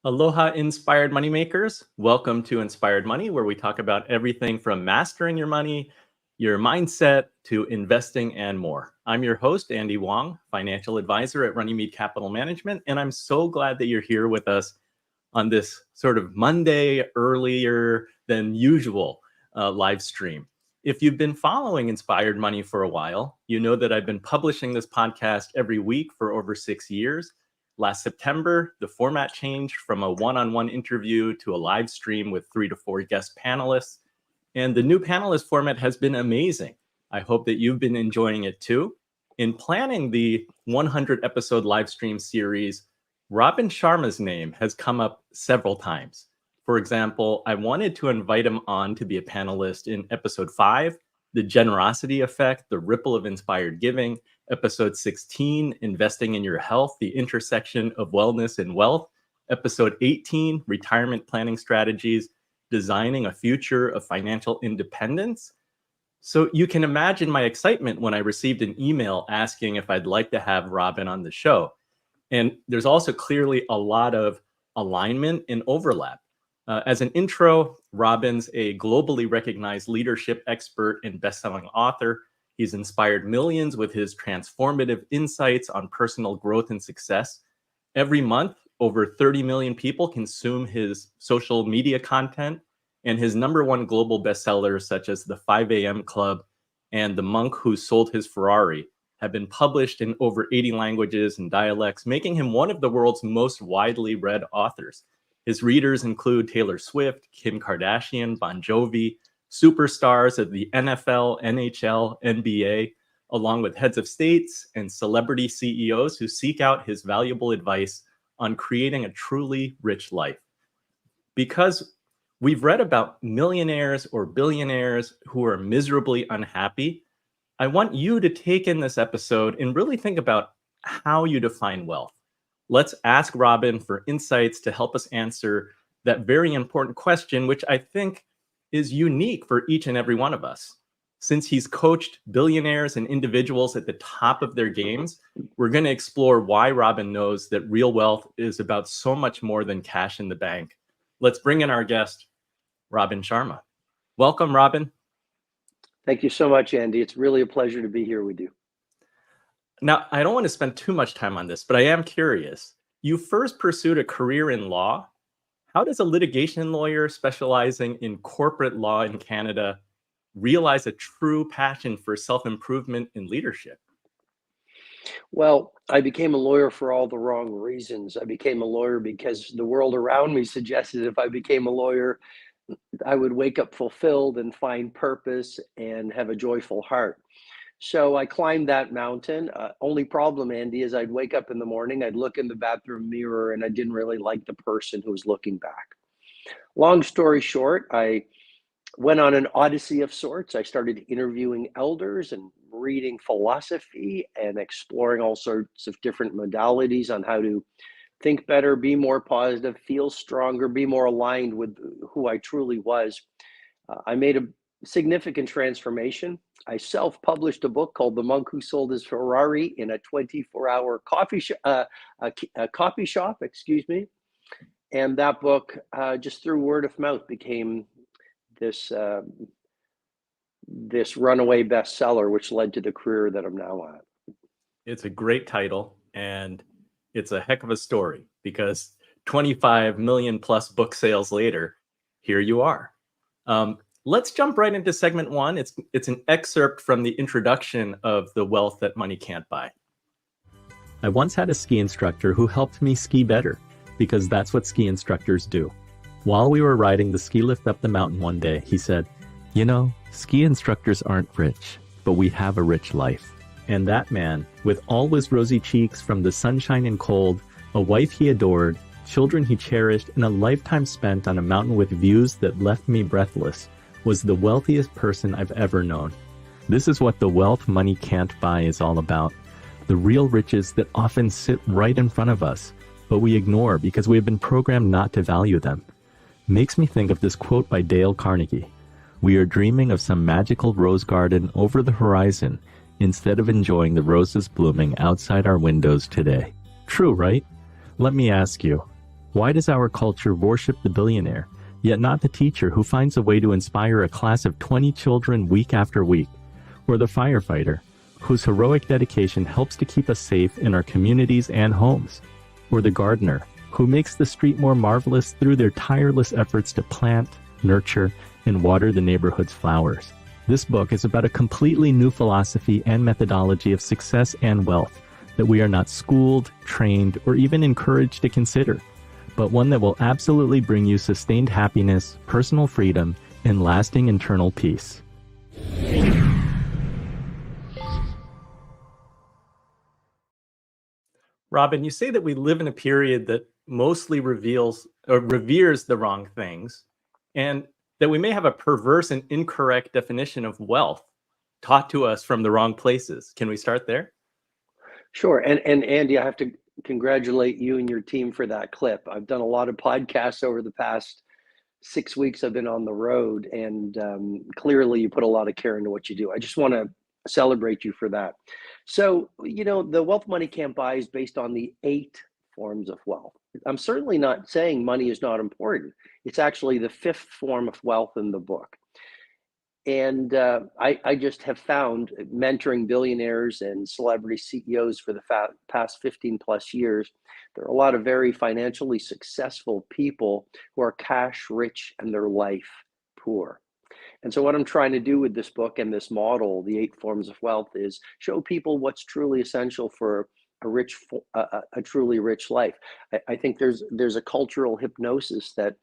Aloha, inspired moneymakers. Welcome to Inspired Money, where we talk about everything from mastering your money, your mindset, to investing and more. I'm your host, Andy Wong, financial advisor at Runnymede Capital Management, and I'm so glad that you're here with us on this sort of Monday earlier than usual live stream. If you've been following Inspired Money for a while, you know that I've been publishing this podcast every week for over 6 years. Last September, the format changed from a one-on-one interview to a live stream with 3 to 4 guest panelists. And the new panelist format has been amazing. I hope that you've been enjoying it too. In planning the 100 episode live stream series, Robin Sharma's name has come up several times. For example, I wanted to invite him on to be a panelist in episode 5, The Generosity Effect, the Ripple of Inspired Giving, episode 16, Investing in Your Health, the Intersection of Wellness and Wealth, episode 18, Retirement Planning Strategies, Designing a Future of Financial Independence. So you can imagine my excitement when I received an email asking if I'd like to have Robin on the show. And there's also clearly a lot of alignment and overlap. As an intro, Robin's a globally recognized leadership expert and best-selling author. He's inspired millions with his transformative insights on personal growth and success. Every month, over 30 million people consume his social media content, and his #1 global bestsellers, such as The 5 a.m. Club and The Monk Who Sold His Ferrari, have been published in over 80 languages and dialects, making him one of the world's most widely read authors. His readers include Taylor Swift, Kim Kardashian, Bon Jovi, superstars of the NFL, NHL, NBA, along with heads of states and celebrity CEOs who seek out his valuable advice on creating a truly rich life. Because we've read about millionaires or billionaires who are miserably unhappy, I want you to take in this episode and really think about how you define wealth. Let's ask Robin for insights to help us answer that very important question, which I think is unique for each and every one of us. Since he's coached billionaires and individuals at the top of their games, we're going to explore why Robin knows that real wealth is about so much more than cash in the bank. Let's bring in our guest, Robin Sharma. Welcome, Robin. Thank you so much, Andy. It's really a pleasure to be here with you. Now, I don't want to spend too much time on this, but I am curious. You first pursued a career in law. How does a litigation lawyer specializing in corporate law in Canada realize a true passion for self-improvement and leadership? Well, I became a lawyer for all the wrong reasons. I became a lawyer because the world around me suggested if I became a lawyer, I would wake up fulfilled and find purpose and have a joyful heart. So I climbed that mountain. Only problem, Andy, is I'd wake up in the morning, I'd look in the bathroom mirror, and I didn't really like the person who was looking back. Long story short, I went on an odyssey of sorts. I started interviewing elders and reading philosophy and exploring all sorts of different modalities on how to think better, be more positive, feel stronger, be more aligned with who I truly was. I made a significant transformation. I self-published a book called The Monk Who Sold His Ferrari in a 24-hour coffee shop, and that book, just through word of mouth, became this runaway bestseller, which led to the career that I'm now at. It's a great title, and it's a heck of a story because 25 million plus book sales later, here you are. Let's jump right into segment 1. It's an excerpt from the introduction of The Wealth That Money Can't Buy. I once had a ski instructor who helped me ski better, because that's what ski instructors do. While we were riding the ski lift up the mountain one day, he said, "You know, ski instructors aren't rich, but we have a rich life." And that man, with always rosy cheeks from the sunshine and cold, a wife he adored, children he cherished, and a lifetime spent on a mountain with views that left me breathless, was the wealthiest person I've ever known. This is what the wealth money can't buy is all about. The real riches that often sit right in front of us, but we ignore because we have been programmed not to value them. Makes me think of this quote by Dale Carnegie. We are dreaming of some magical rose garden over the horizon instead of enjoying the roses blooming outside our windows today. True, right? Let me ask you, Why does our culture worship the billionaire, yet not the teacher who finds a way to inspire a class of 20 children week after week? Or the firefighter, whose heroic dedication helps to keep us safe in our communities and homes? Or the gardener, who makes the street more marvelous through their tireless efforts to plant, nurture, and water the neighborhood's flowers? This book is about a completely new philosophy and methodology of success and wealth that we are not schooled, trained, or even encouraged to consider, but one that will absolutely bring you sustained happiness, personal freedom, and lasting internal peace. Robin, you say that we live in a period that mostly reveals or reveres the wrong things, and that we may have a perverse and incorrect definition of wealth taught to us from the wrong places. Can we start there? Sure. And Andy, I have to congratulate you and your team for that clip. I've done a lot of podcasts over the past 6 weeks. I've been on the road, and clearly you put a lot of care into what you do. I just want to celebrate you for that. So, the Wealth Money Can't Buy is based on the 8 forms of wealth. I'm certainly not saying money is not important. It's actually the 5th form of wealth in the book. And I just have found mentoring billionaires and celebrity CEOs for the past 15 plus years, there are a lot of very financially successful people who are cash rich and their life poor. And so what I'm trying to do with this book and this model, the 8 forms of wealth, is show people what's truly essential for a truly rich life. I think there's a cultural hypnosis that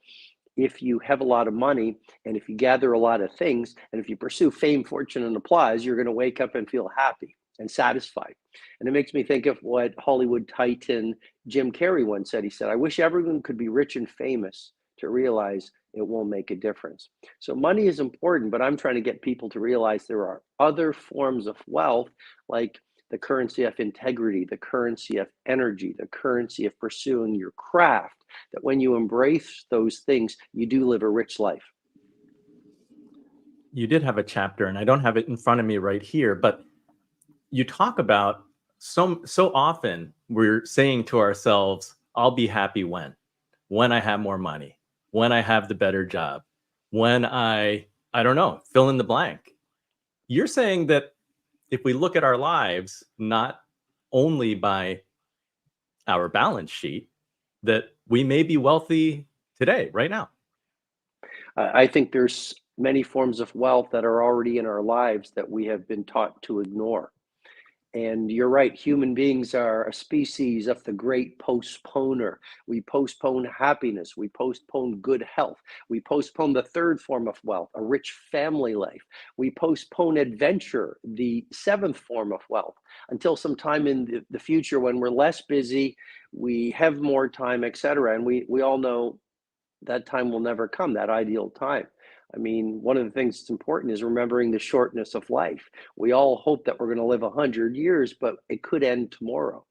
if you have a lot of money and if you gather a lot of things and if you pursue fame, fortune, and applause, you're going to wake up and feel happy and satisfied. And it makes me think of what Hollywood titan Jim Carrey once said. He said, "I wish everyone could be rich and famous to realize it won't make a difference." So money is important, but I'm trying to get people to realize there are other forms of wealth, like the currency of integrity, the currency of energy, the currency of pursuing your craft, that when you embrace those things, you do live a rich life. You did have a chapter, and I don't have it in front of me right here, but you talk about so often we're saying to ourselves, I'll be happy when I have more money, when I have the better job, when I don't know, fill in the blank. You're saying that if we look at our lives, not only by our balance sheet, that we may be wealthy today, right now. I think there's many forms of wealth that are already in our lives that we have been taught to ignore. And you're right, human beings are a species of the great postponer. We postpone happiness, we postpone good health, we postpone the 3rd form of wealth, a rich family life. We postpone adventure, the 7th form of wealth, until some time in the future when we're less busy, we have more time, etc. And we all know that time will never come, that ideal time. I mean, one of the things that's important is remembering the shortness of life. We all hope that we're going to live 100 years, but it could end tomorrow.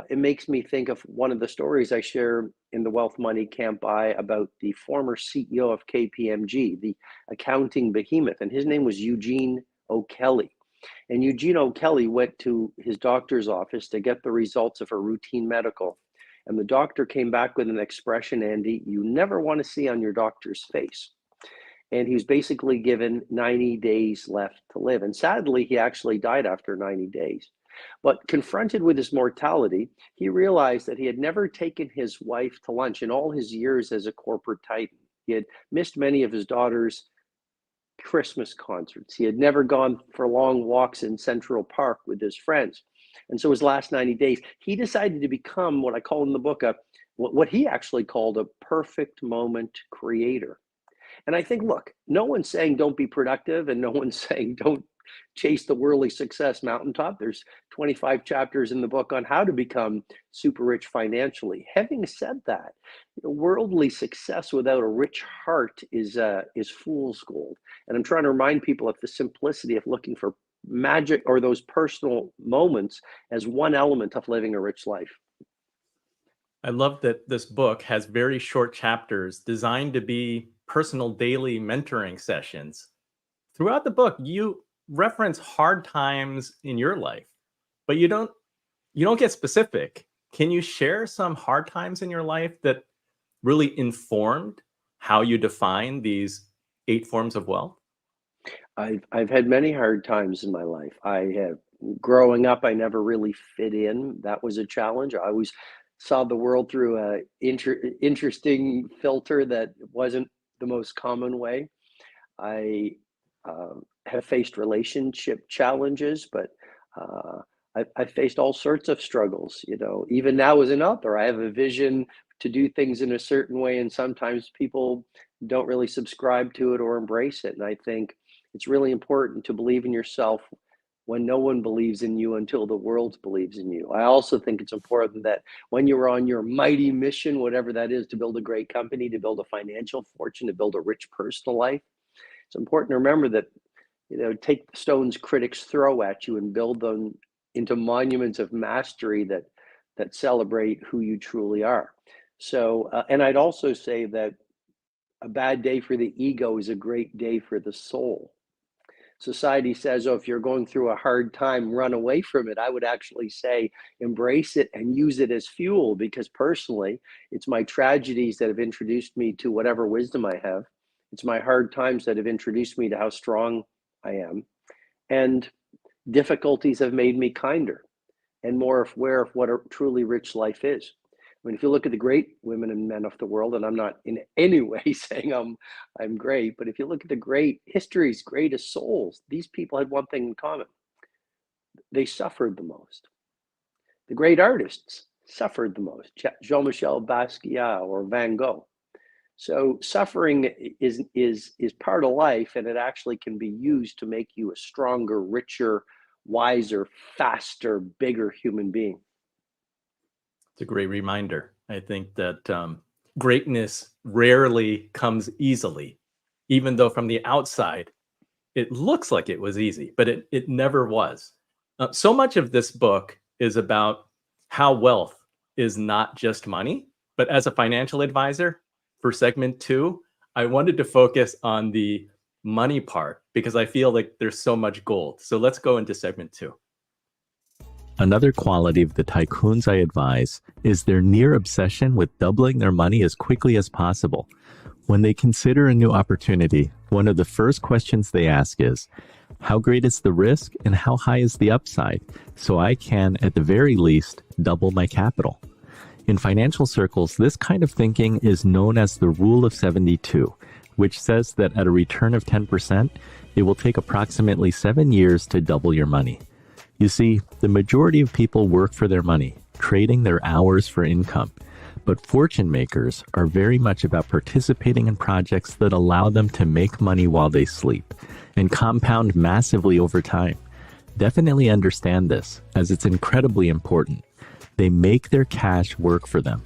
It makes me think of one of the stories I share in the Wealth Money Can't Buy about the former CEO of KPMG, the accounting behemoth, and his name was Eugene O'Kelly. And Eugene O'Kelly went to his doctor's office to get the results of a routine medical. And the doctor came back with an expression, Andy, you never want to see on your doctor's face. And he was basically given 90 days left to live. And sadly, he actually died after 90 days. But confronted with his mortality, he realized that he had never taken his wife to lunch in all his years as a corporate titan. He had missed many of his daughter's Christmas concerts. He had never gone for long walks in Central Park with his friends. And so his last 90 days, he decided to become what I call in the book, what he actually called a perfect moment creator. And I think, look, no one's saying don't be productive, and no one's saying don't chase the worldly success mountaintop. There's 25 chapters in the book on how to become super rich financially. Having said that, worldly success without a rich heart is fool's gold. And I'm trying to remind people of the simplicity of looking for magic or those personal moments as one element of living a rich life. I love that this book has very short chapters designed to be personal daily mentoring sessions. Throughout the book, you reference hard times in your life, but you don't get specific. Can you share some hard times in your life that really informed how you define these 8 forms of wealth? I've had many hard times in my life. I have growing up, I never really fit in. That was a challenge. I always saw the world through a interesting filter that wasn't the most common way. I have faced relationship challenges, but uh, I've faced all sorts of struggles. You know, even now as an author, I have a vision to do things in a certain way, and sometimes people don't really subscribe to it or embrace it. And I think it's really important to believe in yourself when no one believes in you until the world believes in you. I also think it's important that when you're on your mighty mission, whatever that is, to build a great company, to build a financial fortune, to build a rich personal life, it's important to remember that, you know, take the stones critics throw at you and build them into monuments of mastery that celebrate who you truly are. So, and I'd also say that a bad day for the ego is a great day for the soul. Society says, oh, if you're going through a hard time, run away from it. I would actually say embrace it and use it as fuel, because personally, it's my tragedies that have introduced me to whatever wisdom I have. It's my hard times that have introduced me to how strong I am. And difficulties have made me kinder and more aware of what a truly rich life is. I mean, if you look at the great women and men of the world, and I'm not in any way saying I'm great, but if you look at the great history's greatest souls, these people had one thing in common: they suffered the most. The great artists suffered the most: Jean-Michel Basquiat or Van Gogh. So suffering is part of life, and it actually can be used to make you a stronger, richer, wiser, faster, bigger human being. It's a great reminder. I think that greatness rarely comes easily, even though from the outside it looks like it was easy, but it never was. So much of this book is about how wealth is not just money, but as a financial advisor for segment 2, I wanted to focus on the money part because I feel like there's so much gold. So let's go into segment 2. Another quality of the tycoons I advise is their near obsession with doubling their money as quickly as possible. When they consider a new opportunity, one of the first questions they ask is, how great is the risk and how high is the upside, so I can, at the very least, double my capital? In financial circles, this kind of thinking is known as the Rule of 72, which says that at a return of 10%, it will take approximately 7 years to double your money. You see, the majority of people work for their money, trading their hours for income. But fortune makers are very much about participating in projects that allow them to make money while they sleep and compound massively over time. Definitely understand this, as it's incredibly important. They make their cash work for them.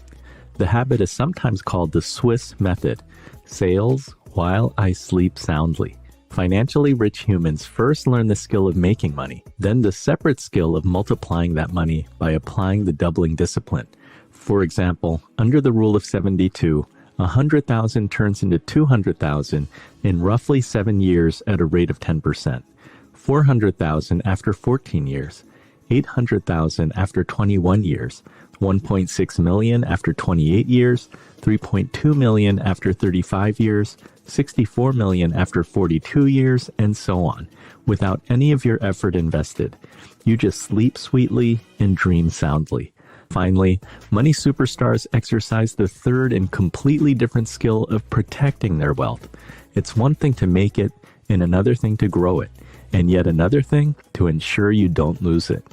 The habit is sometimes called the Swiss method: sales while I sleep soundly. Financially rich humans first learn the skill of making money, then the separate skill of multiplying that money by applying the doubling discipline. For example, under the Rule of 72, 100,000 turns into 200,000 in roughly 7 years at a rate of 10%, 400,000 after 14 years, 800,000 after 21 years, 1.6 million after 28 years, 3.2 million after 35 years, 64 million after 42 years, and so on, without any of your effort invested. You just sleep sweetly and dream soundly. Finally, money superstars exercise the third and completely different skill of protecting their wealth. It's one thing to make it, and another thing to grow it, and yet another thing to ensure you don't lose it.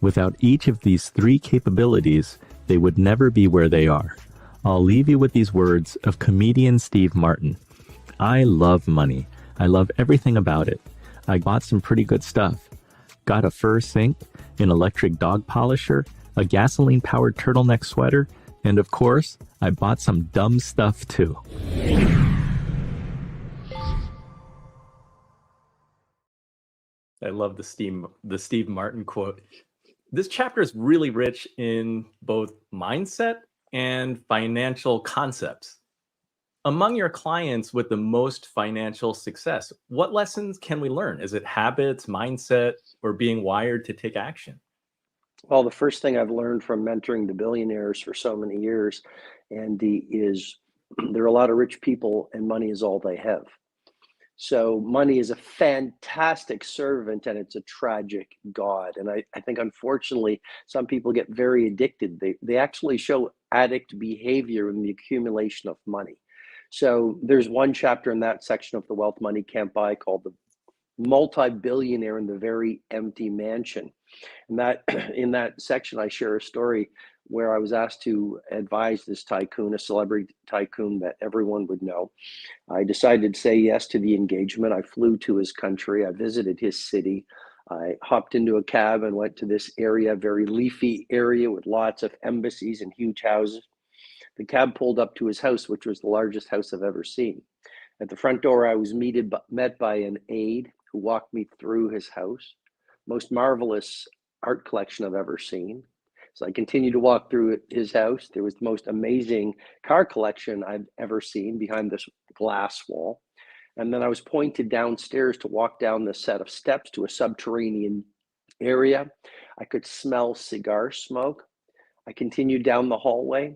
Without each of these 3 capabilities, they would never be where they are. I'll leave you with these words of comedian Steve Martin. I love money. I love everything about it. I bought some pretty good stuff. Got a fur sink, an electric dog polisher, a gasoline-powered turtleneck sweater, and of course, I bought some dumb stuff too. I love the Steve Martin quote. This chapter is really rich in both mindset and financial concepts. Among your clients with the most financial success, what lessons can we learn? Is it habits, mindset, or being wired to take action? Well, the first thing I've learned from mentoring the billionaires for so many years, Andy, is there are a lot of rich people and money is all they have. So money is a fantastic servant and it's a tragic god. And I think unfortunately, some people get very addicted. They actually show addict behavior in the accumulation of money. So there's one chapter in that section of The Wealth Money Can't Buy called The Multi-Billionaire in the Very Empty Mansion. And that in that section, I share a story where I was asked to advise this tycoon, a celebrity tycoon that everyone would know. I decided to say yes to the engagement. I flew to his country. I visited his city. I hopped into a cab and went to this area, very leafy area with lots of embassies and huge houses. The cab pulled up to his house, which was the largest house I've ever seen. At the front door, I was met by an aide who walked me through his house. Most marvelous art collection I've ever seen. So I continued to walk through his house. There was the most amazing car collection I've ever seen behind this glass wall. And then I was pointed downstairs to walk down the set of steps to a subterranean area. I could smell cigar smoke. I continued down the hallway.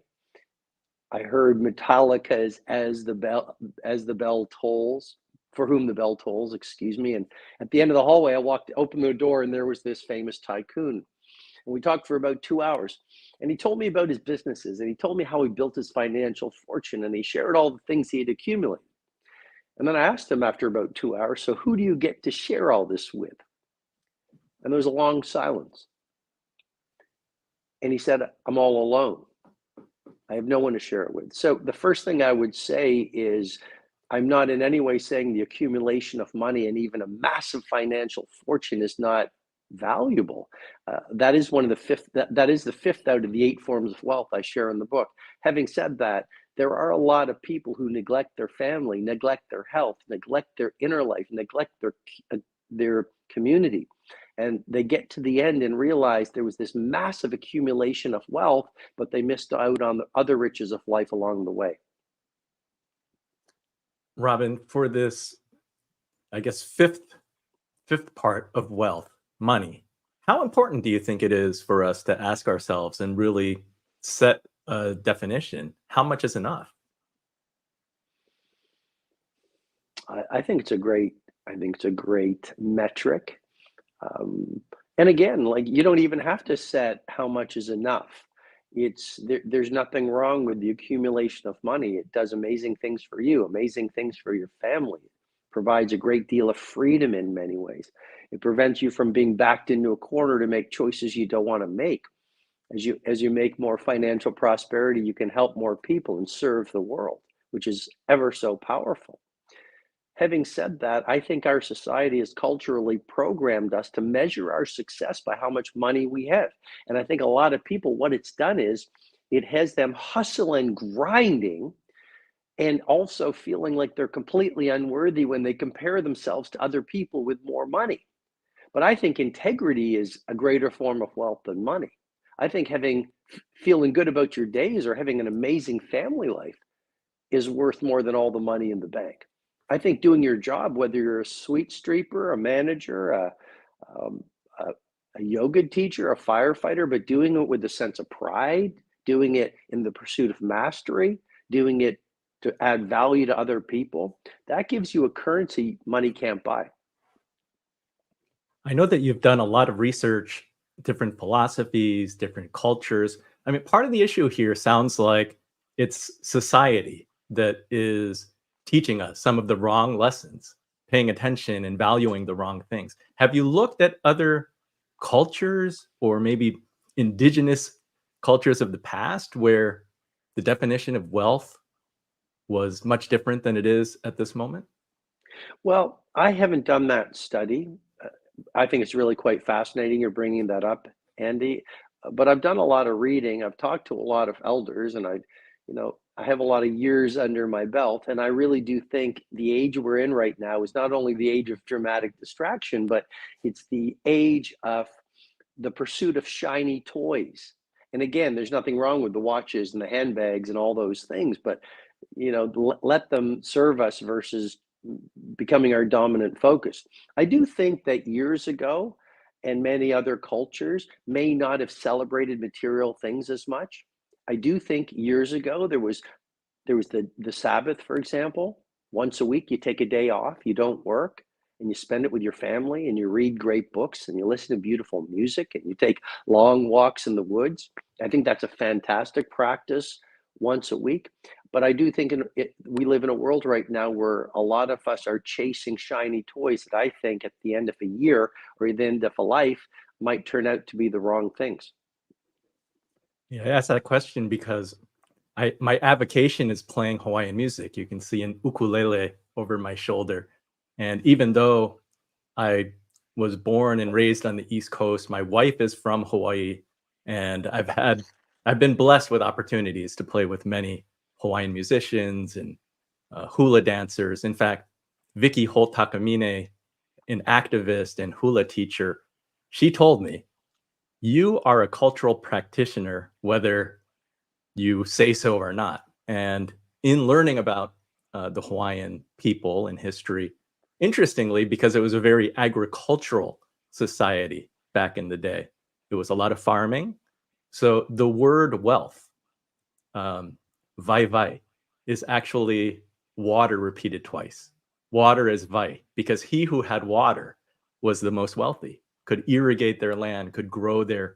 I heard Metallica's As the Bell Tolls, For Whom the Bell Tolls, excuse me. And at the end of the hallway, I opened the door, and there was this famous tycoon. And we talked for about 2 hours. And he told me about his businesses, and he told me how he built his financial fortune, and he shared all the things he had accumulated. And then I asked him after about 2 hours, so who do you get to share all this with? And there was a long silence. And he said, I'm all alone. I have no one to share it with. So the first thing I would say is, I'm not in any way saying the accumulation of money and even a massive financial fortune is not valuable. That is one of the fifth. That is the fifth out of the 8 forms of wealth I share in the book. Having said that, there are a lot of people who neglect their family, neglect their health, neglect their inner life, neglect their community. And they get to the end and realize there was this massive accumulation of wealth, but they missed out on the other riches of life along the way. Robin, for this, I guess, fifth part of wealth, money, how important do you think it is for us to ask ourselves and really set a definition? How much is enough? I think it's a great metric. And again, like, you don't even have to set how much is enough. There's nothing wrong with the accumulation of money. It does amazing things for you, amazing things for your family. It provides a great deal of freedom in many ways. It prevents you from being backed into a corner to make choices you don't want to make. As you make more financial prosperity, you can help more people and serve the world, which is ever so powerful. Having said that, I think our society has culturally programmed us to measure our success by how much money we have. And I think a lot of people, what it's done is it has them hustle and grinding and also feeling like they're completely unworthy when they compare themselves to other people with more money. But I think integrity is a greater form of wealth than money. I think feeling good about your days or having an amazing family life is worth more than all the money in the bank. I think doing your job, whether you're a sweet streeper, a manager, a yoga teacher, a firefighter, but doing it with a sense of pride, doing it in the pursuit of mastery, doing it to add value to other people, that gives you a currency money can't buy. I know that you've done a lot of research, different philosophies, different cultures. I mean, part of the issue here sounds like it's society that is teaching us some of the wrong lessons, paying attention and valuing the wrong things. Have you looked at other cultures or maybe indigenous cultures of the past where the definition of wealth was much different than it is at this moment? Well, I haven't done that study. I think it's really quite fascinating you're bringing that up, Andy. But I've done a lot of reading. I've talked to a lot of elders, and I have a lot of years under my belt. And I really do think the age we're in right now is not only the age of dramatic distraction, but it's the age of the pursuit of shiny toys. And again, there's nothing wrong with the watches and the handbags and all those things, but let them serve us versus becoming our dominant focus. I do think that years ago, and many other cultures may not have celebrated material things as much. I do think years ago there There was the Sabbath, for example. Once a week, you take a day off, you don't work, and you spend it with your family, and you read great books, and you listen to beautiful music, and you take long walks in the woods. I think that's a fantastic practice once a week. But I do think we live in a world right now where a lot of us are chasing shiny toys that I think at the end of a year or the end of a life might turn out to be the wrong things. Yeah, I asked that question because my avocation is playing Hawaiian music. You can see an ukulele over my shoulder. And even though I was born and raised on the East Coast, my wife is from Hawaii, and I've been blessed with opportunities to play with many Hawaiian musicians and hula dancers. In fact, Vicky Holt Takamine, an activist and hula teacher, she told me, "You are a cultural practitioner, whether you say so or not." And in learning about the Hawaiian people and history, interestingly, because it was a very agricultural society back in the day, it was a lot of farming. So the word wealth, vai vai, is actually water repeated twice. Water is vai, because he who had water was the most wealthy, could irrigate their land, could grow their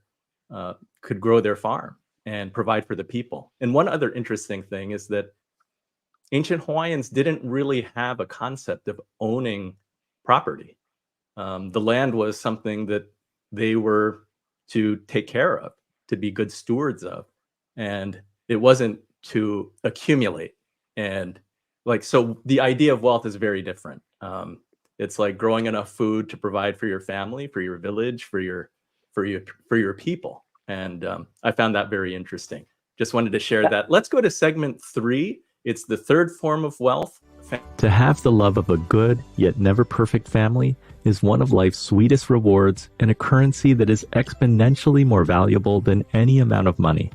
farm and provide for the people. And one other interesting thing is that ancient Hawaiians didn't really have a concept of owning property. The land was something that they were to take care of, to be good stewards of, and it wasn't to accumulate. And so the idea of wealth is very different. It's like growing enough food to provide for your family, for your village, for your people. And I found that very interesting. Just wanted to share that. Let's go to segment 3. It's the third form of wealth. To have the love of a good, yet never perfect family is one of life's sweetest rewards and a currency that is exponentially more valuable than any amount of money.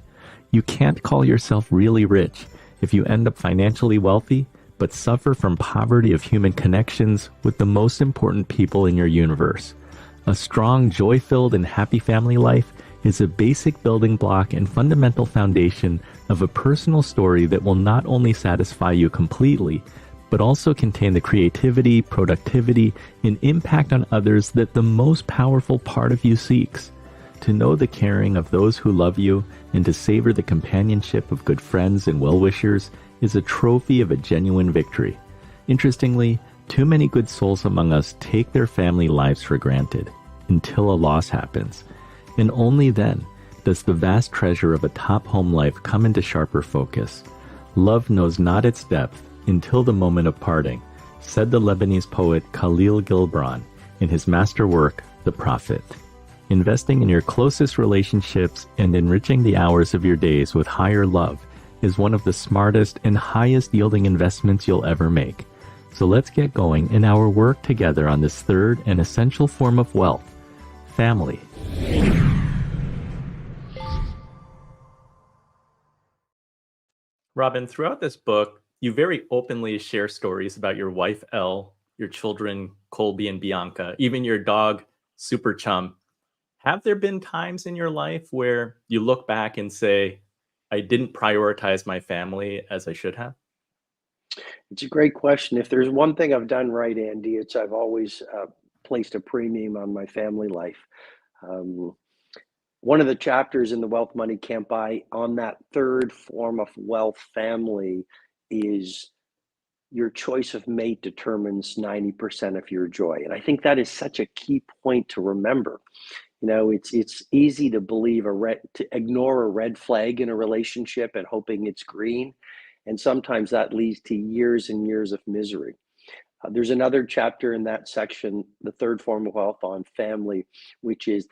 You can't call yourself really rich if you end up financially wealthy, but suffer from poverty of human connections with the most important people in your universe. A strong, joy-filled, and happy family life is a basic building block and fundamental foundation of a personal story that will not only satisfy you completely, but also contain the creativity, productivity, and impact on others that the most powerful part of you seeks. To know the caring of those who love you and to savor the companionship of good friends and well-wishers is a trophy of a genuine victory. Interestingly, too many good souls among us take their family lives for granted until a loss happens. And only then does the vast treasure of a top home life come into sharper focus. Love knows not its depth until the moment of parting, said the Lebanese poet Khalil Gibran in his masterwork, The Prophet. Investing in your closest relationships and enriching the hours of your days with higher love is one of the smartest and highest yielding investments you'll ever make. So let's get going in our work together on this third and essential form of wealth, family. Robin, throughout this book, you very openly share stories about your wife, Elle, your children, Colby and Bianca, even your dog, Super Chum. Have there been times in your life where you look back and say, I didn't prioritize my family as I should have? It's a great question. If there's one thing I've done right, Andy, it's I've always placed a premium on my family life. One of the chapters in the Wealth Money Can't Buy on that third form of wealth, family, is your choice of mate determines 90% of your joy. And I think that is such a key point to remember. You know, it's easy to to ignore a red flag in a relationship and hoping it's green. And sometimes that leads to years and years of misery. There's another chapter in that section, the third form of wealth, on family, which is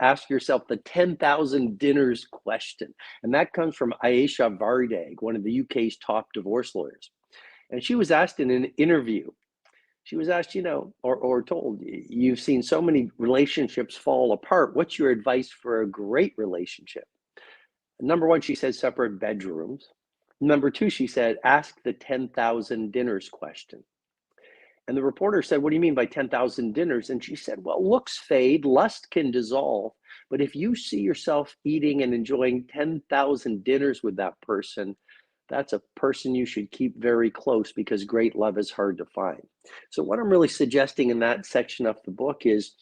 ask yourself the 10,000 dinners question. And that comes from Aisha Vardag, one of the UK's top divorce lawyers. And she was asked in an interview, she was asked, or told, you've seen so many relationships fall apart. What's your advice for a great relationship? Number one, she said, separate bedrooms. Number two, she said, ask the 10,000 dinners question. And the reporter said, what do you mean by 10,000 dinners? And she said, well, looks fade, lust can dissolve. But if you see yourself eating and enjoying 10,000 dinners with that person, that's a person you should keep very close because great love is hard to find. So what I'm really suggesting in that section of the book is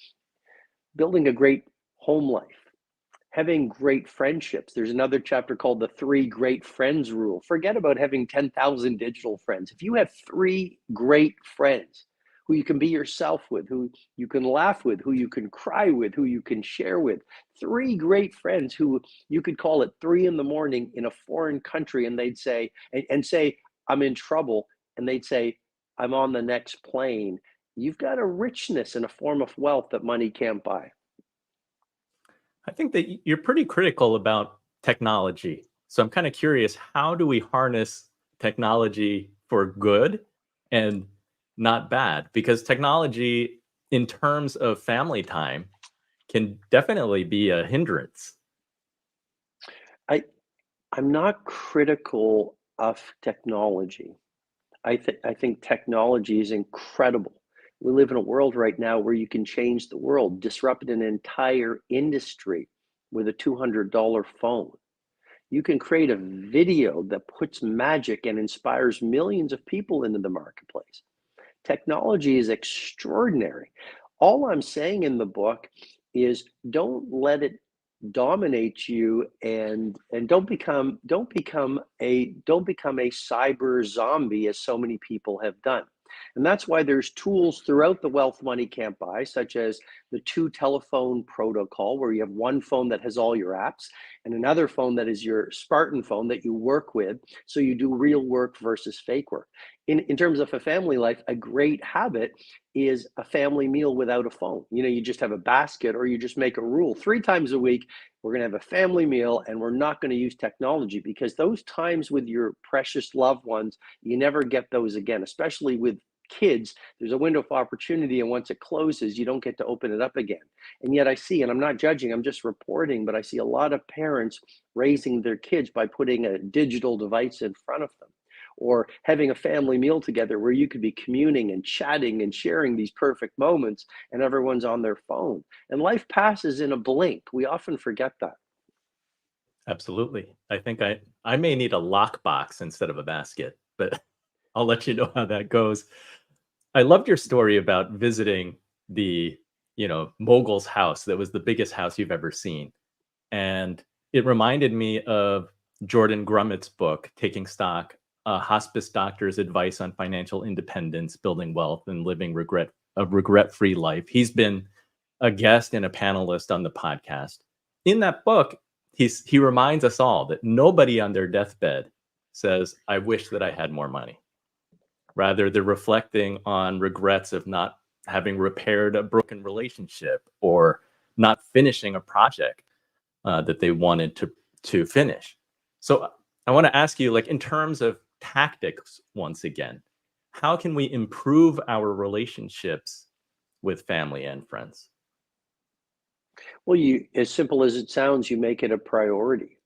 building a great home life, having great friendships. There's another chapter called the 3 great friends rule. Forget about having 10,000 digital friends. If you have 3 great friends who you can be yourself with, who you can laugh with, who you can cry with, who you can share with, 3 great friends who you could call at 3 in the morning in a foreign country and they'd say, and say, I'm in trouble. And they'd say, I'm on the next plane. You've got a richness and a form of wealth that money can't buy. I think that you're pretty critical about technology. So I'm kind of curious, how do we harness technology for good and not bad? Because technology, in terms of family time, can definitely be a hindrance. I'm not critical of technology. I think technology is incredible. We live in a world right now where you can change the world, disrupt an entire industry with a $200 phone. You can create a video that puts magic and inspires millions of people into the marketplace. Technology is extraordinary. All I'm saying in the book is don't let it dominate you, and don't become a cyber zombie as so many people have done. And that's why there's tools throughout the wealth money can't buy, such as the 2 telephone protocol, where you have one phone that has all your apps and another phone that is your Spartan phone that you work with. So you do real work versus fake work. In terms of a family life, a great habit is a family meal without a phone. You just have a basket, or you just make a rule 3 times a week. We're going to have a family meal and we're not going to use technology, because those times with your precious loved ones, you never get those again, especially with kids. There's a window of opportunity, and once it closes, you don't get to open it up again. And yet I see, and I'm not judging, I'm just reporting, but I see a lot of parents raising their kids by putting a digital device in front of them, or having a family meal together where you could be communing and chatting and sharing these perfect moments, and everyone's on their phone. And life passes in a blink. We often forget that. Absolutely. I think I may need a lockbox instead of a basket, but I'll let you know how that goes. I loved your story about visiting the, mogul's house that was the biggest house you've ever seen. And it reminded me of Jordan Grummett's book, Taking Stock, a hospice doctor's advice on financial independence, building wealth, and living a regret-free life. He's been a guest and a panelist on the podcast. In that book, he reminds us all that nobody on their deathbed says, I wish that I had more money. Rather, they're reflecting on regrets of not having repaired a broken relationship or not finishing a project that they wanted to finish. So I want to ask you, like, in terms of tactics, once again, how can we improve our relationships with family and friends? Well, as simple as it sounds, you make it a priority,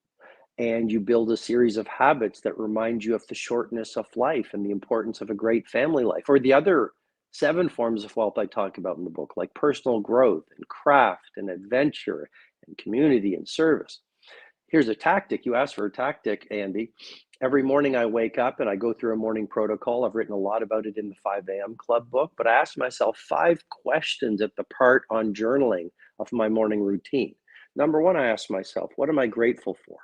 and you build a series of habits that remind you of the shortness of life and the importance of a great family life, or the other 7 forms of wealth I talk about in the book, like personal growth and craft and adventure and community and service. Here's a tactic. You asked for a tactic, Andy. Every morning I wake up and I go through a morning protocol. I've written a lot about it in the 5 a.m. Club book, but I ask myself 5 questions at the part on journaling of my morning routine. Number 1, I ask myself, what am I grateful for?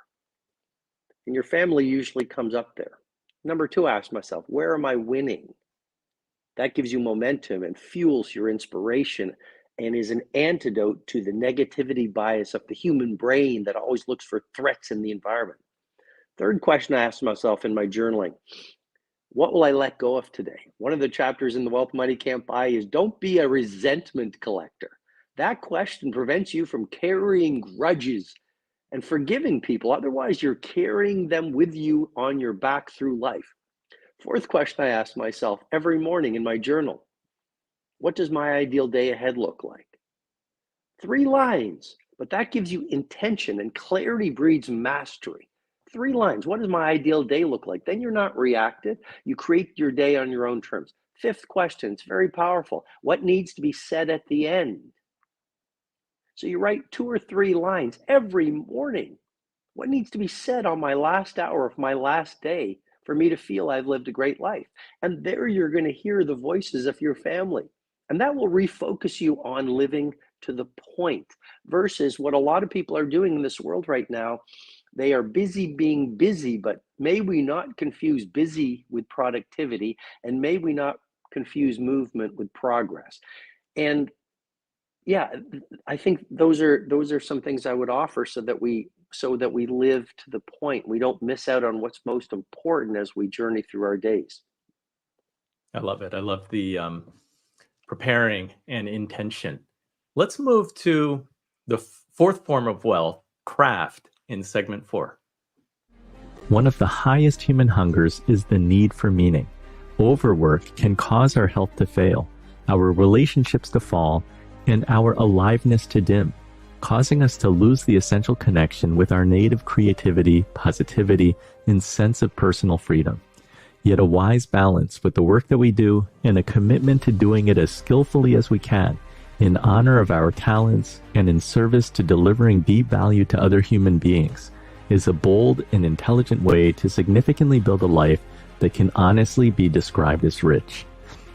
And your family usually comes up there. Number 2, I ask myself, where am I winning? That gives you momentum and fuels your inspiration, and is an antidote to the negativity bias of the human brain that always looks for threats in the environment. Third question I ask myself in my journaling, what will I let go of today? One of the chapters in The Wealth Money Can't Buy is don't be a resentment collector. That question prevents you from carrying grudges and forgiving people. Otherwise, you're carrying them with you on your back through life. Fourth question I ask myself every morning in my journal, what does my ideal day ahead look like? 3 lines, but that gives you intention, and clarity breeds mastery. 3 lines. What does my ideal day look like? Then you're not reactive. You create your day on your own terms. Fifth question, it's very powerful. What needs to be said at the end? So you write 2 or 3 lines every morning. What needs to be said on my last hour of my last day for me to feel I've lived a great life. And there you're going to hear the voices of your family. And that will refocus you on living to the point versus what a lot of people are doing in this world right now. They are busy being busy, but may we not confuse busy with productivity, and may we not confuse movement with progress. And yeah, I think those are some things I would offer so that we live to the point. We don't miss out on what's most important as we journey through our days. I love it. I love the preparing and intention. Let's move to the fourth form of wealth, craft, in segment 4. One of the highest human hungers is the need for meaning. Overwork can cause our health to fail, our relationships to fall, and our aliveness to dim, causing us to lose the essential connection with our native creativity, positivity, and sense of personal freedom. Yet a wise balance with the work that we do and a commitment to doing it as skillfully as we can, in honor of our talents and in service to delivering deep value to other human beings, is a bold and intelligent way to significantly build a life that can honestly be described as rich.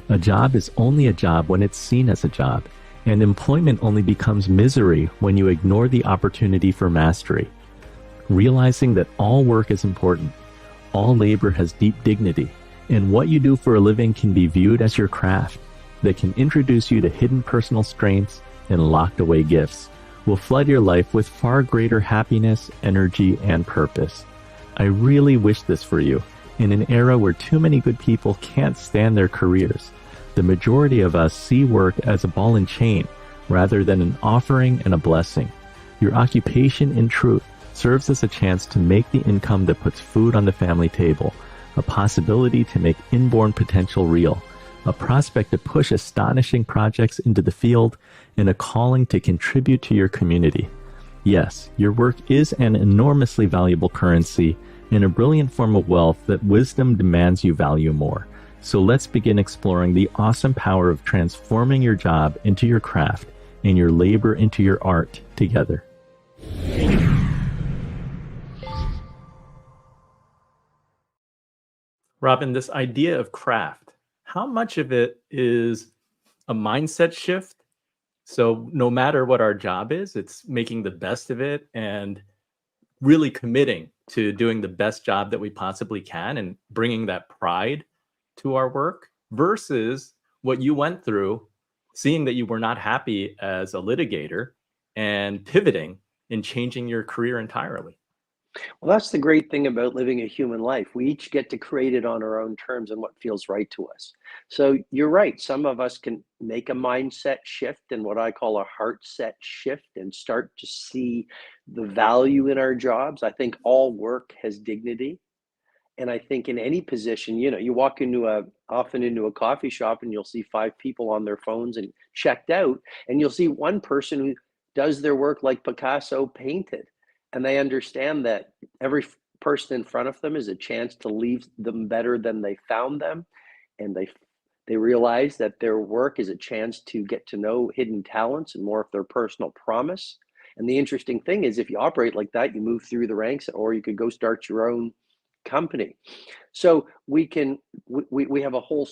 A job is only a job when it's seen as a job, and employment only becomes misery when you ignore the opportunity for mastery. Realizing that all work is important, all labor has deep dignity, and what you do for a living can be viewed as your craft that can introduce you to hidden personal strengths and locked away gifts, will flood your life with far greater happiness, energy, and purpose. I really wish this for you. In an era where too many good people can't stand their careers, the majority of us see work as a ball and chain rather than an offering and a blessing. Your occupation, in truth, serves as a chance to make the income that puts food on the family table, a possibility to make inborn potential real, a prospect to push astonishing projects into the field, and a calling to contribute to your community. Yes, your work is an enormously valuable currency and a brilliant form of wealth that wisdom demands you value more. So let's begin exploring the awesome power of transforming your job into your craft and your labor into your art together. Robin, this idea of craft, how much of it is a mindset shift? So no matter what our job is, it's making the best of it and really committing to doing the best job that we possibly can and bringing that pride to our work versus what you went through, seeing that you were not happy as a litigator and pivoting and changing your career entirely. Well, that's the great thing about living a human life. We each get to create it on our own terms and what feels right to us. So you're right. Some of us can make a mindset shift and what I call a heart set shift and start to see the value in our jobs. I think all work has dignity. And I think in any position, you walk often into a coffee shop and you'll see 5 people on their phones and checked out, and you'll see one person who does their work like Picasso painted. And they understand that every person in front of them is a chance to leave them better than they found them. And they realize that their work is a chance to get to know hidden talents and more of their personal promise. And the interesting thing is if you operate like that, you move through the ranks, or you could go start your own company. So we have a whole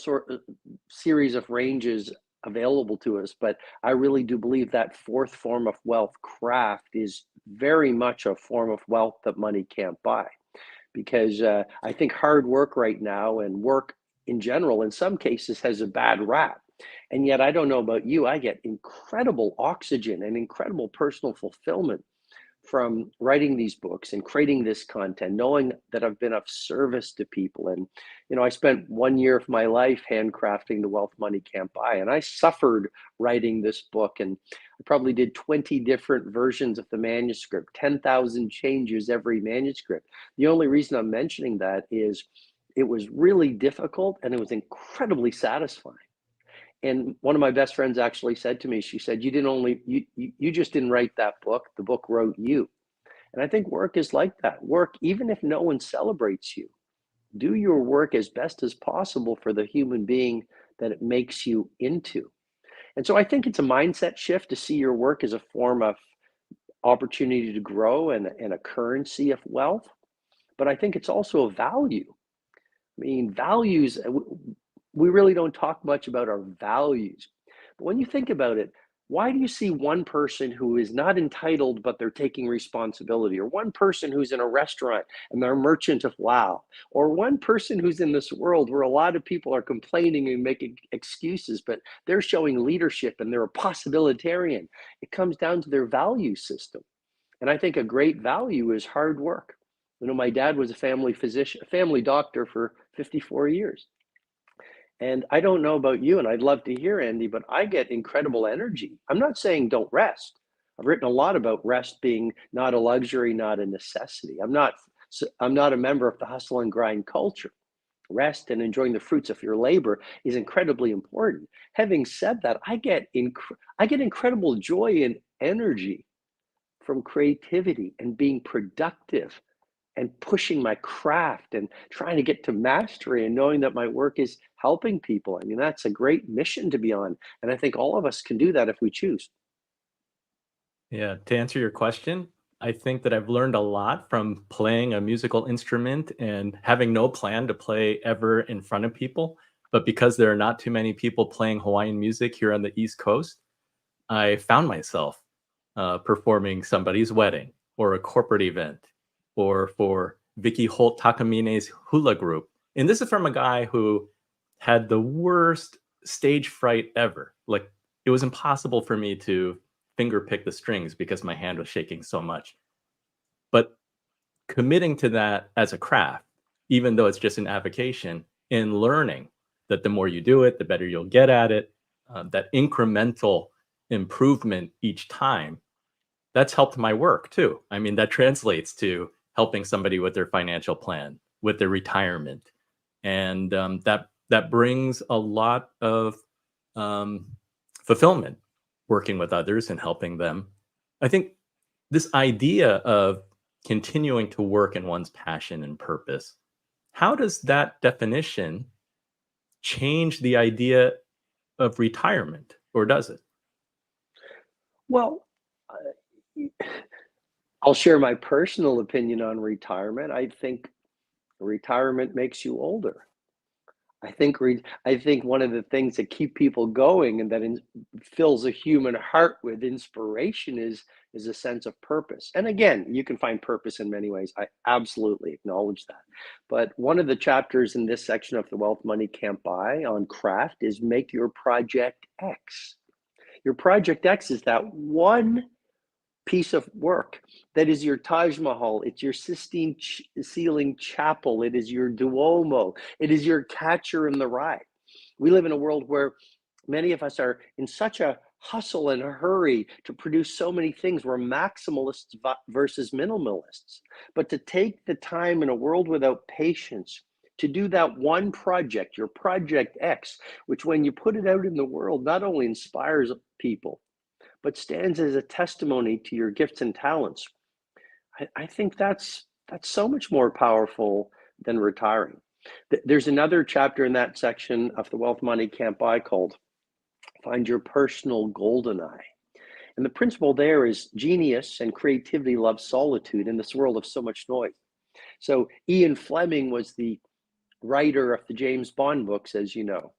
series of ranges available to us, but I really do believe that fourth form of wealth, craft, is very much a form of wealth that money can't buy. Because I think hard work right now and work in general, in some cases, has a bad rap. And yet, I don't know about you, I get incredible oxygen and incredible personal fulfillment from writing these books and creating this content, knowing that I've been of service to people. And, I spent 1 year of my life handcrafting The Wealth Money Can't Buy. And I suffered writing this book. And I probably did 20 different versions of the manuscript, 10,000 changes every manuscript. The only reason I'm mentioning that is it was really difficult and it was incredibly satisfying. And one of my best friends actually said to me, she said, you just didn't write that book. The book wrote you. And I think work is like that. Work, even if no one celebrates you, do your work as best as possible for the human being that it makes you into. And so I think it's a mindset shift to see your work as a form of opportunity to grow and a currency of wealth. But I think it's also a value. mean, values, we really don't talk much about our values. But when you think about it, why do you see one person who is not entitled, but they're taking responsibility? Or one person who's in a restaurant and they're a merchant of wow? Or one person who's in this world where a lot of people are complaining and making excuses, but they're showing leadership and they're a possibilitarian? It comes down to their value system. And I think a great value is hard work. You know, my dad was a family physician, family doctor for 54 years. And I don't know about you, and I'd love to hear, Andy, but I get incredible energy. I'm not saying don't rest. I've written a lot about rest being not a luxury, not a necessity. I'm not a member of the hustle and grind culture. Rest and enjoying the fruits of your labor is incredibly important. Having said that, I get incredible joy and energy from creativity and being productive and pushing my craft and trying to get to mastery and knowing that my work is helping people. I mean, that's a great mission to be on. And I think all of us can do that if we choose. Yeah, to answer your question, I think that I've learned a lot from playing a musical instrument and having no plan to play ever in front of people. But because there are not too many people playing Hawaiian music here on the East Coast, I found myself performing somebody's wedding or a corporate event or for Vicky Holt Takamine's hula group. And this is from a guy who had the worst stage fright ever. Like, it was impossible for me to finger pick the strings because my hand was shaking so much. But committing to that as a craft, even though it's just an avocation, and learning that the more you do it, the better you'll get at it, that incremental improvement each time, that's helped my work too. I mean, that translates to helping somebody with their financial plan, with their retirement, and that brings a lot of um, fulfillment working with others and helping them. I think this idea of continuing to work in one's passion and purpose, how does that definition change the idea of retirement, or does it? Well, I'll share my personal opinion on retirement. I think retirement makes you older. I think one of the things that keep people going and that fills a human heart with inspiration is a sense of purpose. And again, you can find purpose in many ways. I absolutely acknowledge that. But one of the chapters in this section of The Wealth Money Can't Buy on craft is make your project X. Your project X is that one piece of work that is your Taj Mahal, it's your Sistine ceiling chapel, it is your Duomo, it is your Catcher in the Rye. We live in a world where many of us are in such a hustle and a hurry to produce so many things. We're maximalists versus minimalists. But to take the time in a world without patience to do that one project, your project X, which when you put it out in the world, not only inspires people, but stands as a testimony to your gifts and talents. I think that's so much more powerful than retiring. There's another chapter in that section of The Wealth Money Can't Buy called Find Your Personal Golden Eye. And the principle there is genius and creativity love solitude in this world of so much noise. So Ian Fleming was the writer of the James Bond books, as you know.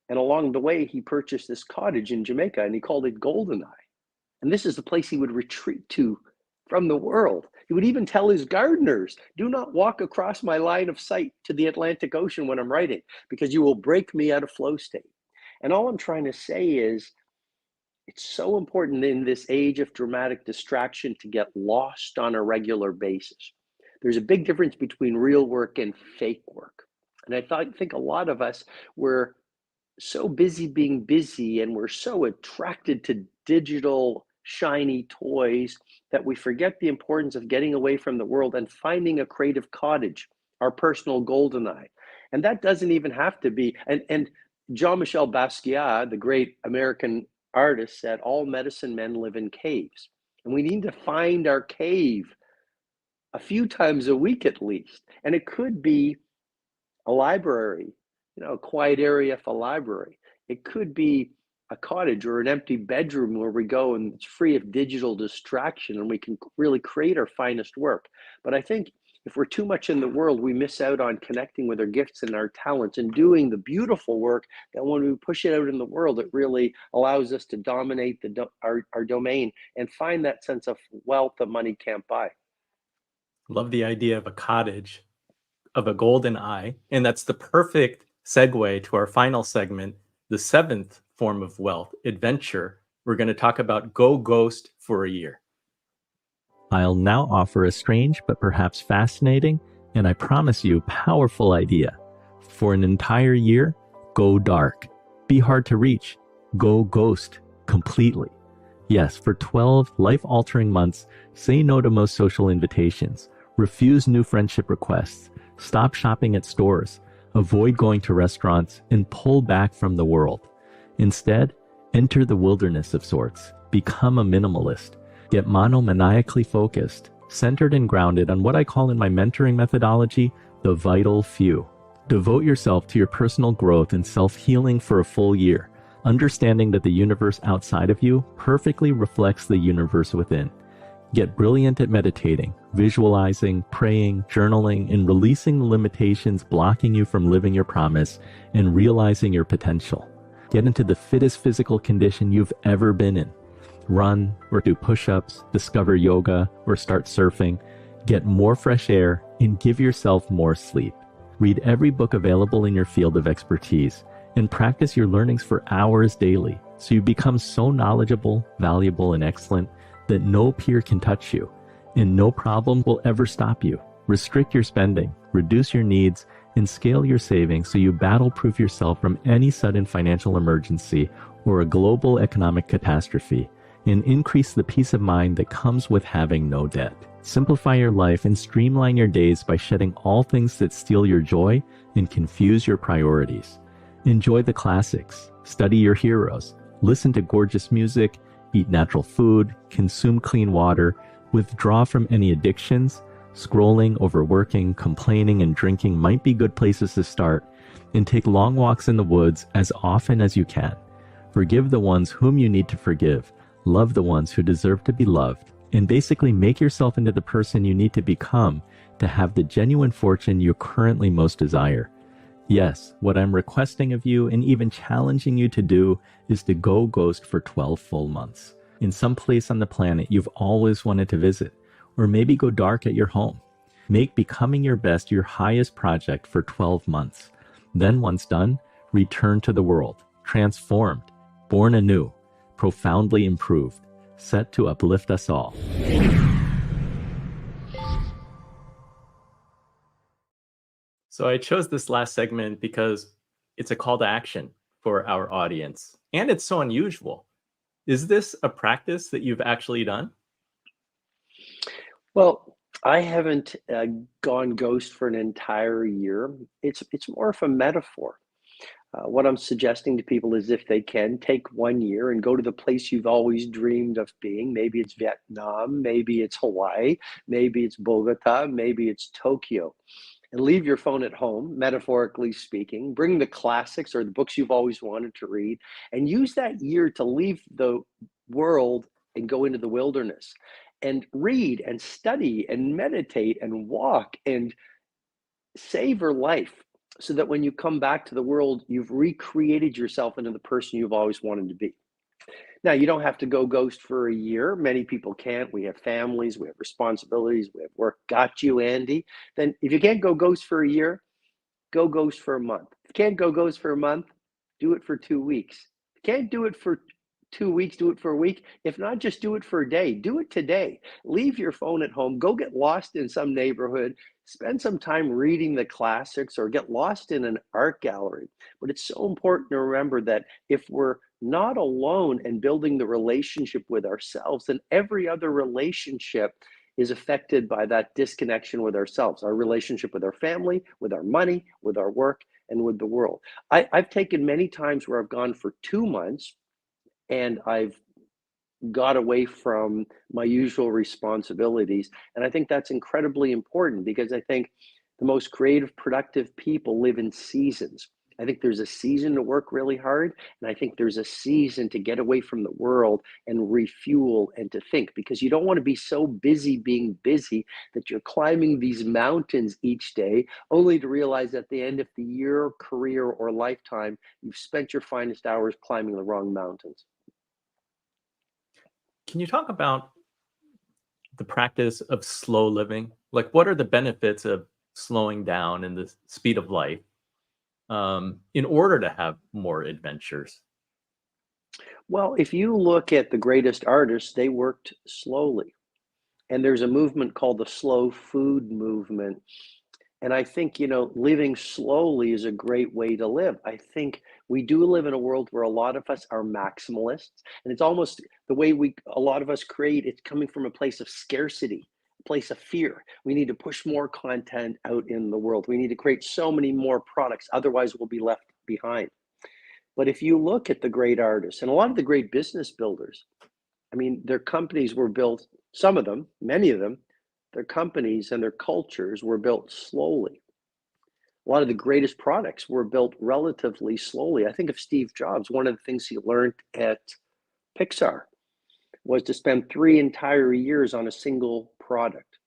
And along the way, he purchased this cottage in Jamaica and he called it Goldeneye. And this is the place he would retreat to from the world. He would even tell his gardeners, do not walk across my line of sight to the Atlantic Ocean when I'm writing, because you will break me out of flow state. And all I'm trying to say is, it's so important in this age of dramatic distraction to get lost on a regular basis. There's a big difference between real work and fake work. And I think a lot of us were so busy being busy and we're so attracted to digital shiny toys that we forget the importance of getting away from the world and finding a creative cottage, our personal golden eye. And that doesn't even have to be, and Jean-Michel Basquiat, the great American artist, said all medicine men live in caves. And we need to find our cave a few times a week at least. And it could be a library, a quiet area for library. It could be a cottage or an empty bedroom where we go and it's free of digital distraction and we can really create our finest work. But I think if we're too much in the world, we miss out on connecting with our gifts and our talents and doing the beautiful work that when we push it out in the world, it really allows us to dominate our domain and find that sense of wealth that money can't buy. Love the idea of a cottage, of a golden eye. And that's the perfect segue to our final segment, the seventh form of wealth, adventure. We're going to talk about go ghost for a year. I'll now offer a strange but perhaps fascinating, and I promise you, powerful idea. For an entire year, go dark. Be hard to reach. Go ghost completely. Yes, for 12 life-altering months, say no to most social invitations. Refuse new friendship requests. Stop shopping at stores. Avoid going to restaurants and pull back from the world. Instead, enter the wilderness of sorts. Become a minimalist. Get monomaniacally focused, centered and grounded on what I call in my mentoring methodology, the vital few. Devote yourself to your personal growth and self-healing for a full year, understanding that the universe outside of you perfectly reflects the universe within. Get brilliant at meditating, visualizing, praying, journaling, and releasing the limitations blocking you from living your promise and realizing your potential. Get into the fittest physical condition you've ever been in. Run or do push-ups, discover yoga, or start surfing. Get more fresh air and give yourself more sleep. Read every book available in your field of expertise and practice your learnings for hours daily so you become so knowledgeable, valuable, and excellent that no peer can touch you and no problem will ever stop you. Restrict your spending, reduce your needs, and scale your savings so you battle-proof yourself from any sudden financial emergency or a global economic catastrophe, and increase the peace of mind that comes with having no debt. Simplify your life and streamline your days by shedding all things that steal your joy and confuse your priorities. Enjoy the classics, study your heroes, listen to gorgeous music, eat natural food, consume clean water, withdraw from any addictions. Scrolling, overworking, complaining, and drinking might be good places to start, and take long walks in the woods as often as you can. Forgive the ones whom you need to forgive. Love the ones who deserve to be loved, and basically make yourself into the person you need to become to have the genuine fortune you currently most desire. Yes, what I'm requesting of you and even challenging you to do is to go ghost for 12 full months in some place on the planet you've always wanted to visit, or maybe go dark at your home. Make becoming your best your highest project for 12 months. Then once done, return to the world, transformed, born anew, profoundly improved, set to uplift us all. So I chose this last segment because it's a call to action for our audience, and it's so unusual. Is this a practice that you've actually done? Well, I haven't gone ghost for an entire year. It's more of a metaphor. What I'm suggesting to people is if they can, take 1 year and go to the place you've always dreamed of being. Maybe it's Vietnam, maybe it's Hawaii, maybe it's Bogota, maybe it's Tokyo. And leave your phone at home, metaphorically speaking. Bring the classics or the books you've always wanted to read, and use that year to leave the world and go into the wilderness and read and study and meditate and walk and savor life so that when you come back to the world, you've recreated yourself into the person you've always wanted to be. Now, you don't have to go ghost for a year. Many people can't. We have families, we have responsibilities, we have work. Got you, Andy. Then if you can't go ghost for a year, go ghost for a month. If you can't go ghost for a month, do it for 2 weeks. If you can't do it for 2 weeks, do it for a week. If not, just do it for a day. Do it today. Leave your phone at home. Go get lost in some neighborhood. Spend some time reading the classics or get lost in an art gallery. But it's so important to remember that if we're not alone and building the relationship with ourselves, then every other relationship is affected by that disconnection with ourselves, our relationship with our family, with our money, with our work, and with the world. I've taken many times where I've gone for 2 months and I've got away from my usual responsibilities. And I think that's incredibly important because I think the most creative, productive people live in seasons. I think there's a season to work really hard, and I think there's a season to get away from the world and refuel and to think, because you don't want to be so busy being busy that you're climbing these mountains each day, only to realize at the end of the year, career, or lifetime, you've spent your finest hours climbing the wrong mountains. Can you talk about the practice of slow living? Like, what are the benefits of slowing down in the speed of life in order to have more adventures? Well, if you look at the greatest artists, they worked slowly. And there's a movement called the slow food movement. And I think, living slowly is a great way to live. I think we do live in a world where a lot of us are maximalists. And it's almost the way a lot of us create, it's coming from a place of scarcity, a place of fear. We need to push more content out in the world. We need to create so many more products. Otherwise, we'll be left behind. But if you look at the great artists and a lot of the great business builders, I mean, their companies were built, some of them, many of them, their companies and their cultures were built slowly. A lot of the greatest products were built relatively slowly. I think of Steve Jobs, one of the things he learned at Pixar was to spend 3 entire years on a single product.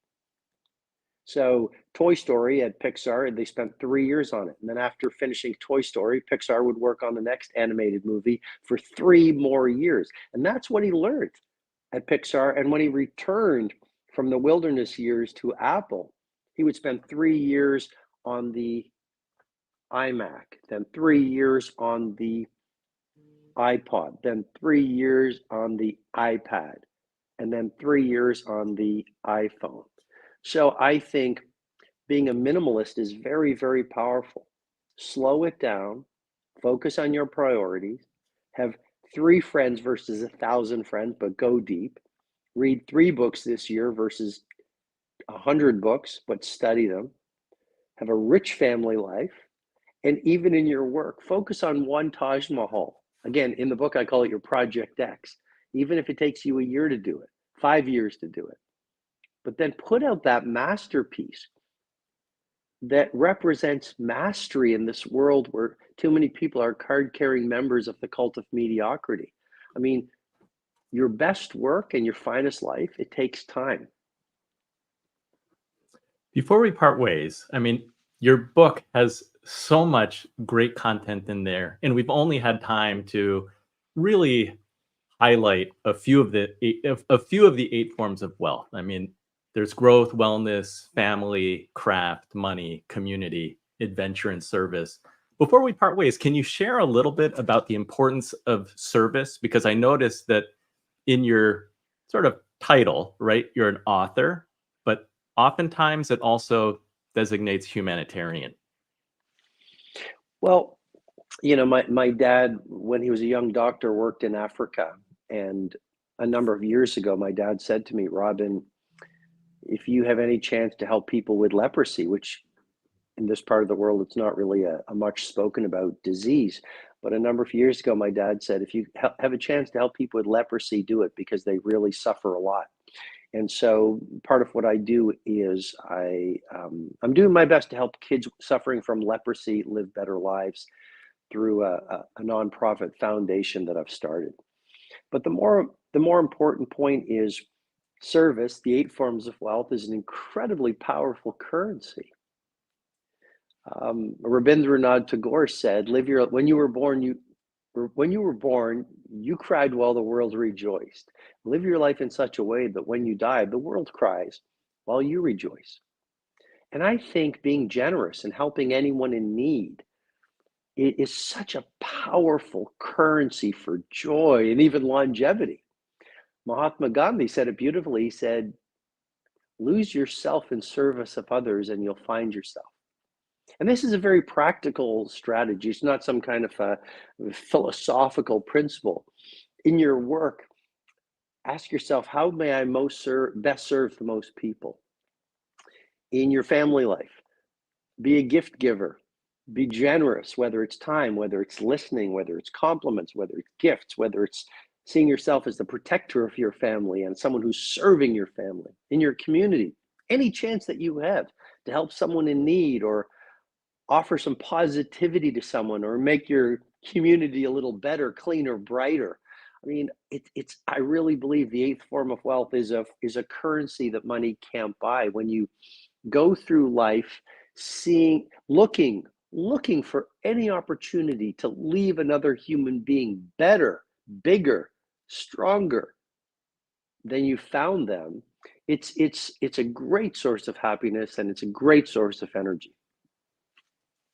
So Toy Story at Pixar, they spent 3 years on it. And then after finishing Toy Story, Pixar would work on the next animated movie for 3 more years. And that's what he learned at Pixar. And when he returned from the wilderness years to Apple, he would spend 3 years on the iMac, then 3 years on the iPod, then 3 years on the iPad, and then 3 years on the iPhone. So I think being a minimalist is very, very powerful. Slow it down, focus on your priorities, have 3 friends versus 1,000 friends, but go deep. Read 3 books this year versus 100 books, but study them. Have a rich family life. And even in your work, focus on one Taj Mahal. Again, in the book, I call it your Project X. Even if it takes you a year to do it, 5 years to do it. But then put out that masterpiece that represents mastery in this world where too many people are card-carrying members of the cult of mediocrity. I mean, your best work and your finest life, it takes time. Before we part ways, I mean, your book has so much great content in there, and we've only had time to really highlight a few of the 8 forms of wealth. I mean, there's growth, wellness, family, craft, money, community, adventure, and service. Before we part ways, can you share a little bit about the importance of service? Because I noticed that in your sort of title, right, you're an author, but oftentimes it also designates humanitarian. Well, my dad, when he was a young doctor, worked in Africa. And a number of years ago, my dad said to me, Robin, if you have any chance to help people with leprosy, which in this part of the world, it's not really a much spoken about disease. But a number of years ago, my dad said, if you have a chance to help people with leprosy, do it, because they really suffer a lot. And so part of what I do is I'm doing my best to help kids suffering from leprosy live better lives through a nonprofit foundation that I've started. But the more important point is service. The 8 forms of wealth is an incredibly powerful currency. Rabindranath Tagore said, when you were born, you cried while the world rejoiced. Live your life in such a way that when you die, the world cries while you rejoice. And I think being generous and helping anyone in need, it is such a powerful currency for joy and even longevity. Mahatma Gandhi said it beautifully. He said, lose yourself in service of others and you'll find yourself. And this is a very practical strategy. It's not some kind of a philosophical principle. In your work, ask yourself, how may I best serve the most people? In your family life, be a gift giver. Be generous, whether it's time, whether it's listening, whether it's compliments, whether it's gifts, whether it's seeing yourself as the protector of your family and someone who's serving your family. In your community, any chance that you have to help someone in need or offer some positivity to someone or make your community a little better, cleaner, brighter. I mean, I really believe the eighth form of wealth is a currency that money can't buy. When you go through life looking for any opportunity to leave another human being better, bigger, stronger than you found them, it's a great source of happiness, and it's a great source of energy.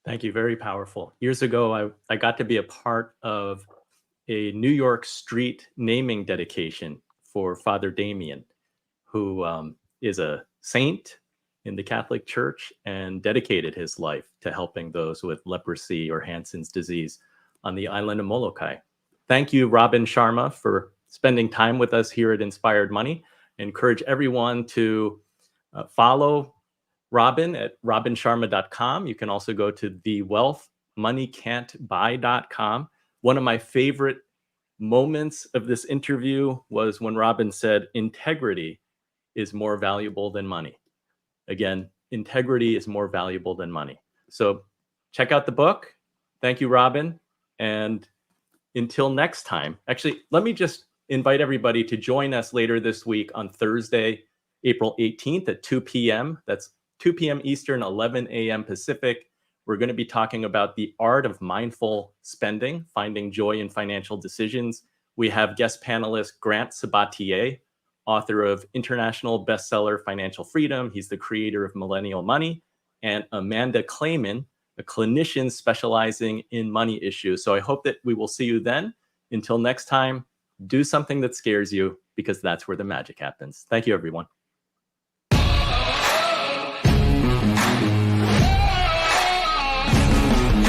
Thank you. Very powerful. Years ago, I got to be a part of a New York street naming dedication for Father Damien, who is a saint in the Catholic Church and dedicated his life to helping those with leprosy or Hansen's disease on the island of Molokai. Thank you, Robin Sharma, for spending time with us here at Inspired Money. I encourage everyone to follow Robin at robinsharma.com. You can also go to thewealthmoneycantbuy.com. One of my favorite moments of this interview was when Robin said, integrity is more valuable than money. Again, integrity is more valuable than money. So check out the book. Thank you, Robin. And until next time, actually, let me just invite everybody to join us later this week on Thursday, April 18th at 2 p.m. That's 2 p.m. Eastern, 11 a.m. Pacific. We're going to be talking about the art of mindful spending, finding joy in financial decisions. We have guest panelist Grant Sabatier, author of international bestseller Financial Freedom. He's the creator of Millennial Money, and Amanda Clayman, a clinician specializing in money issues. So I hope that we will see you then. Until next time, do something that scares you, because that's where the magic happens. Thank you, everyone.